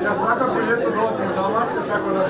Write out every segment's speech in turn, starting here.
Ja svakako ljeto dolazim u Dalmaciju, tako da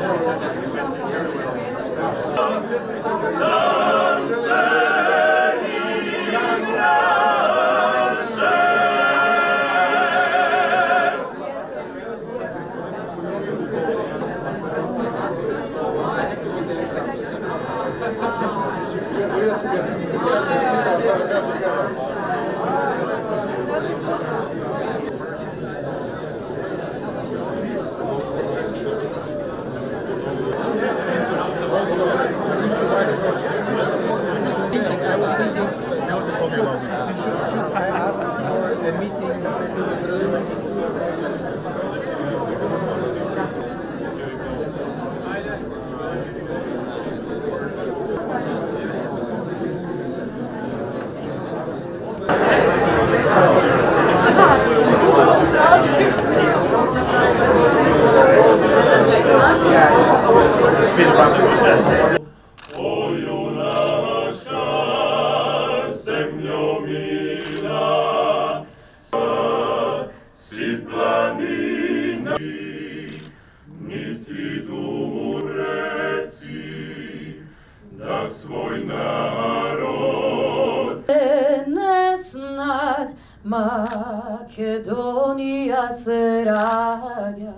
Makedonija se rađa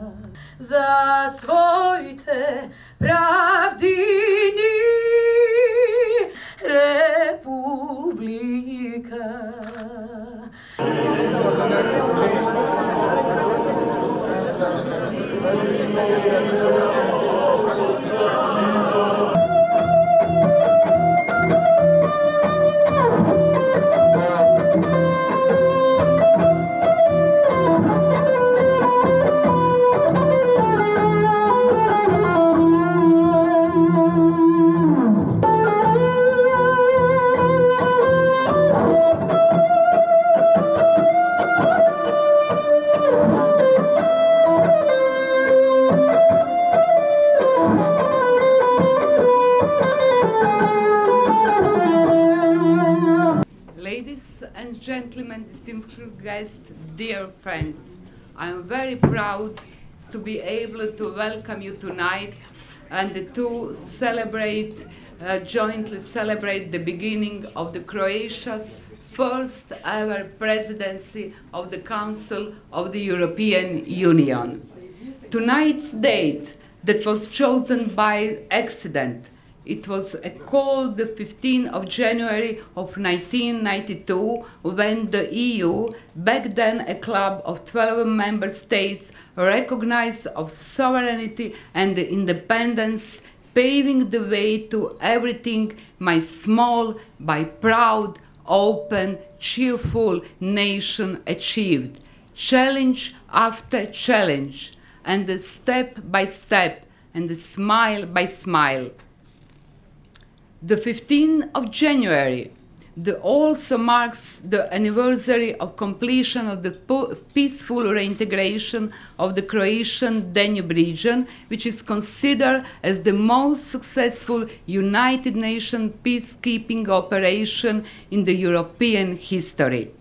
za svoj te pravdini republika. Gentlemen, distinguished guests, dear friends, I am very proud to be able to welcome you tonight and to celebrate, jointly celebrate the beginning of the Croatia's first ever presidency of the Council of the European Union. Tonight's date that was chosen by accident. It was called the 15th of January of 1992 when the EU, back then a club of 12 member states, recognized of sovereignty and independence, paving the way to everything my small but proud, open, cheerful nation achieved, challenge after challenge, and step by step, and smile by smile. The 15th of January also marks the anniversary of completion of the peaceful reintegration of the Croatian Danube region, which is considered as the most successful United Nations peacekeeping operation in the European history.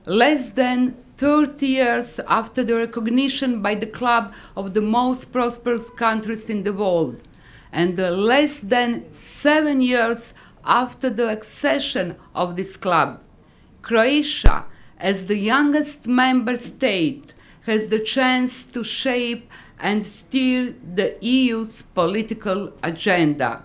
Less than 30 years after the recognition by the club of the most prosperous countries in the world, and less than 7 years after the accession of this club, Croatia, as the youngest member state, has the chance to shape and steer the EU's political agenda.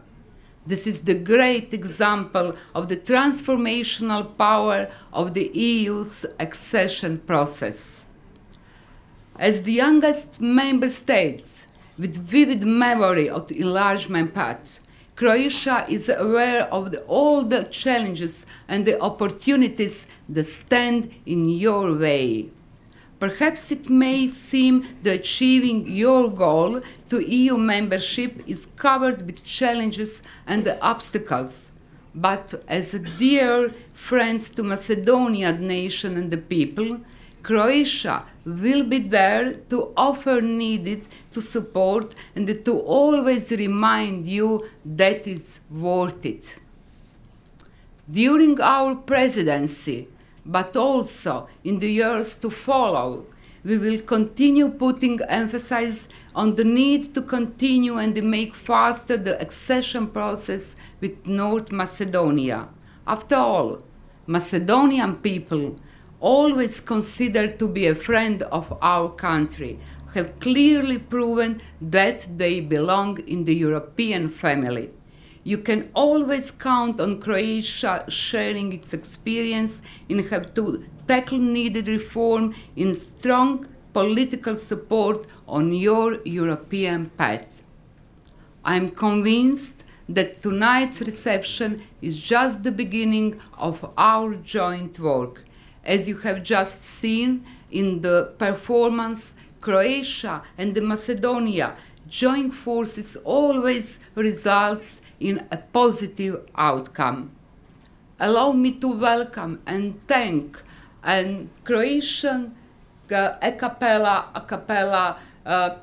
This is the great example of the transformational power of the EU's accession process. As the youngest member states, with vivid memory of the enlargement path, Croatia is aware of all the challenges and the opportunities that stand in your way. Perhaps it may seem that achieving your goal to EU membership is covered with challenges and obstacles, but as dear friends to Macedonia nation and the people, Croatia will be there to offer needed to support and to always remind you that is worth it. During our presidency, but also in the years to follow, we will continue putting emphasis on the need to continue and make faster the accession process with North Macedonia. After all, Macedonian people, always considered to be a friend of our country, have clearly proven that they belong in the European family. You can always count on Croatia sharing its experience and have to tackle needed reform in strong political support on your European path. I am convinced that tonight's reception is just the beginning of our joint work. As you have just seen in the performance, Croatia and Macedonia joining forces always results in a positive outcome. Allow me to welcome and thank Croatian a cappella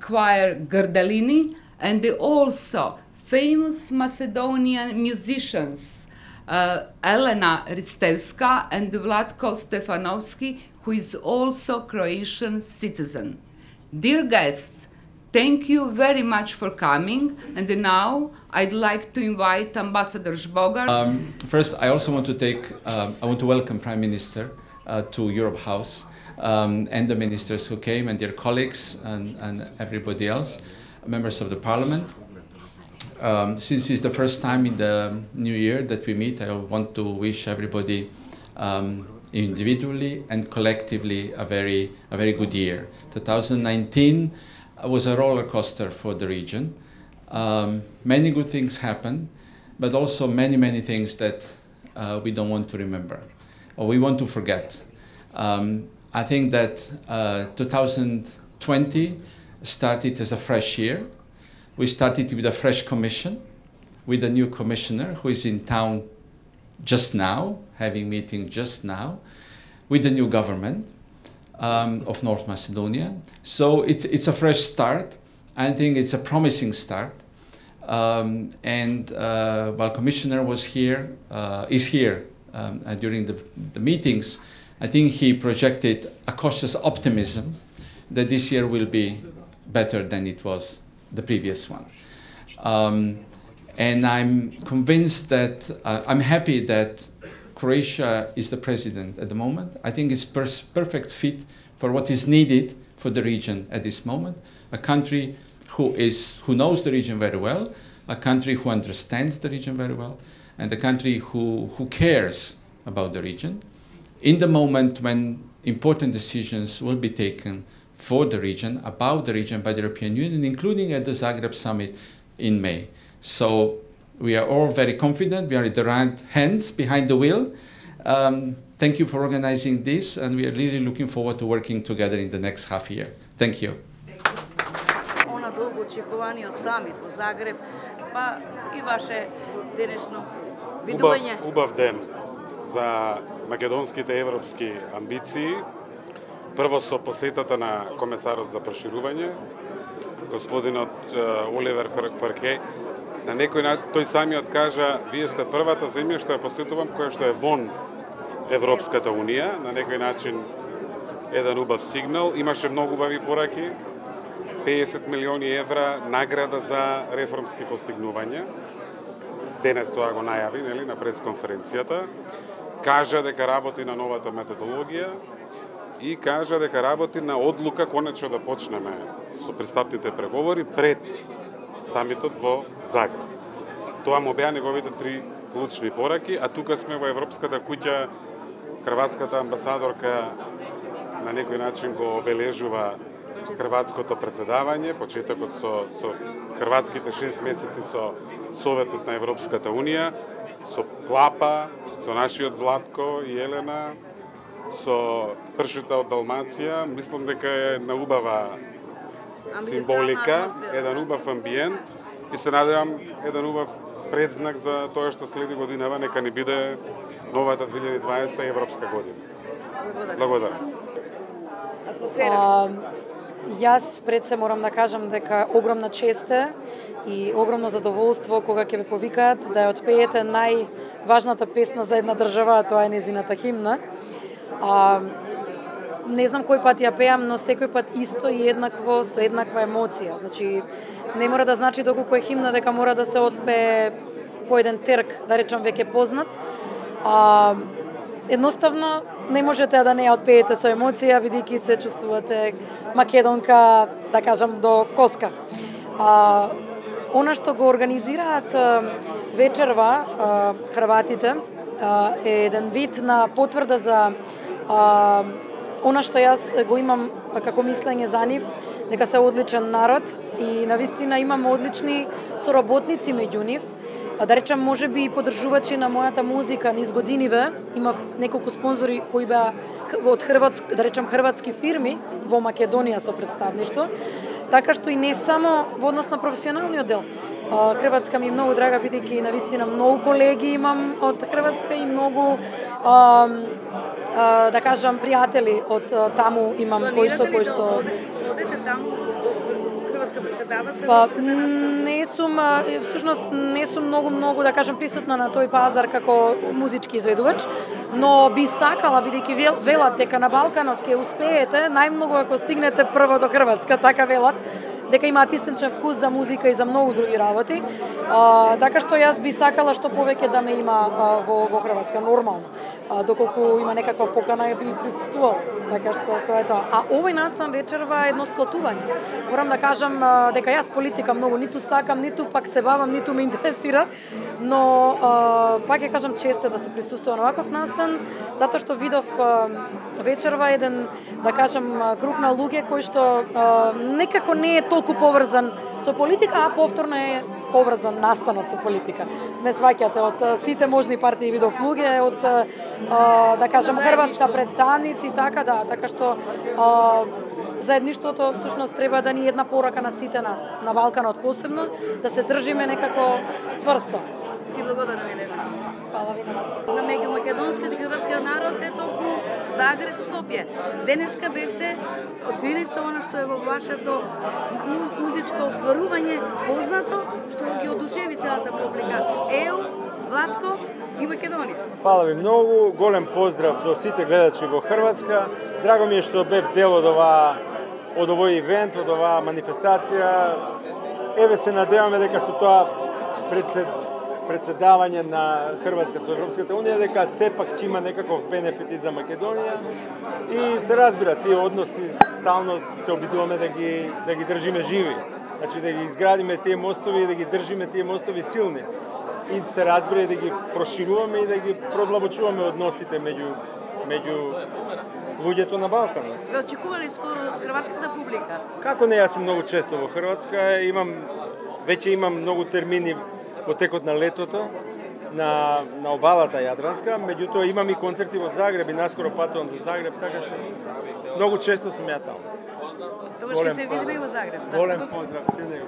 choir Grdalini and also famous Macedonian musicians Elena Ristevska and Vlatko Stefanovski, who is also Croatian citizen. Dear guests, thank you very much for coming, and now I'd like to invite Ambassador Žbogar. First, I also want to welcome Prime Minister to Europe House and the ministers who came and their colleagues and everybody else, members of the Parliament. Since it's the first time in the new year that we meet, I want to wish everybody individually and collectively a very good year. 2019 was a roller coaster for the region. Many good things happened, but also many things that we don't want to remember or we want to forget. I think that 2020 started as a fresh year. We started with a fresh commission, with a new commissioner who is in town just now, having meeting just now, with the new government of North Macedonia. So it's a fresh start. I think it's a promising start. While Commissioner is here during the meetings, I think he projected a cautious optimism that this year will be better than it was the previous one. And I'm convinced that, I'm happy that Croatia is the president at the moment. I think it's perfect fit for what is needed for the region at this moment. A country who knows the region very well, a country who understands the region very well, and a country who cares about the region. In the moment when important decisions will be taken for the region, about the region by the European Union, including at the Zagreb summit in May. So we are all very confident, we are in the right hands behind the wheel. Thank you for organizing this, and we are really looking forward to working together in the next half year. Thank you. Ona долго очекуваниот самит во Загреб, па и ваше денешно видување. Убав ден за македонските европски амбиции. Прво со посетата на комесарот за проширување, господинот Оливер Фарке. На некој начин тој самиот кажа: вие сте првата земја што ја посетувам која што е вон Европската унија. На некој начин еден убав сигнал. Имаше многу убави пораки. 50 милиони евра награда за реформски постигнувања. Денес тоа го најави, нели, на пресконференцијата. Кажа дека работи на новата методологија и кажа дека работи на одлука конечно да почнеме со пристапните преговори пред самитот во Загреб. Тоа му беа неговите три клучни пораки, а тука сме во Европската куќа. Хрватската амбасадорка на некој начин го обележува хрватското претседавање, почетокот со хрватските 6 месеци со Советот на Европската унија, со клапа, со нашиот Владко и Елена, со пршута од Далмација. Мислам дека е една убава символика, еден убав амбиент и се надевам еден убав предзнак за тоа што следи годинава, нека ни биде новата 2020 европска година. Благодарам. Јас пред се морам да кажам дека огромна чест и огромно задоволство кога ќе ве повикаат да ја отпеете најважната песна за една држава, а тоа е незината химна. Не знам кој пат ја пеам, но секој пат исто и еднакво, со еднаква емоција. Значи, не мора да значи доколку е химна дека мора да се отпее по еден терк, да речам веќе познат. Едноставно не можете да не ја отпеете со емоција, бидејќи се чувствувате македонка, да кажам, до коска. Она што го организираат вечерва хрватите е еден вид на потврда за она што јас го имам како мислење за нив, дека се одличен народ и навистина имам одлични соработници меѓу нив. Да речам, може би и поддржувачи на мојата музика низ годиниве, имав неколку спонзори кои беа од да речам хрватски фирми во Македонија со представништво, така што и не само во однос на професионалниот дел. Хрватска ми е многу драга, бидејќи навистина многу колеги имам од Хрватска и многу да кажам пријатели од таму имам кои што Одете таму Хрватска преседава се? Па не сум всушност не сум многу да кажам присутна на тој пазар како музички изведувач, но би сакала бидејќи велат дека на Балканот ќе успеете најмногу ако стигнете прво до Хрватска, така велат, дека имаат истинчен вкус за музика и за многу други работи. Така што јас би сакала што повеќе да ме има во Хрватска, нормално. Доколку има некаква покана би присуствувала. Така што тоа е тоа. А овој настан вечерва е едно сплотување. Морам да кажам дека јас политика многу ниту сакам, ниту пак се бавам, ниту ме интересира, но пак ќе кажам често да се присуствува на ваков настан, затоа што видов вечерва еден, да кажам, круг на луѓе кои што некако не е толку поврзан со политика, а повторно е поврзан настанот со политика. Ме сваќате, од сите можни партии видов луѓе, од да кажам хрватска представници, така што заедништвото всушност треба да ни една порака на сите нас, на Балканот посебно, да се држиме некако цврсто. Ти благодарам, Елена. Фала ви на вас. На меѓу македонскиот и хрватскиот народ е толку Загреб, Скопје. Денеска бевте, одсвиревте она што е во вашето музичко остварување познато, што ги одушеви целата публика. Ео, Владко и Македонија. Фала ви многу, голем поздрав до сите гледачи во Хрватска. Драго ми е што бев дел од овој ивент, од оваа манифестација. Еве се надеваме дека со тоа претседавање на Хрватска со Европската унија, дека сепак ќе има некаков бенефит и за Македонија. И се разбира, тие односи стално се обидуваме да ги држиме живи. Значи да ги изградиме тие мостови и да ги држиме тие мостови силни. И се разбира да ги прошируваме и да ги продлабочуваме односите меѓу луѓето на Балканот. Ве очекували скоро хрватската публика? Како не, јас сум многу често во Хрватска, веќе имам многу термини во текот на летото на обалата Јадранска, меѓутоа имам и концерти во Загреб и наскоро патувам за Загреб, така што многу често сум ја таму. Тогаш ќе се видиме и во Загреб. Голем поздрав, се него.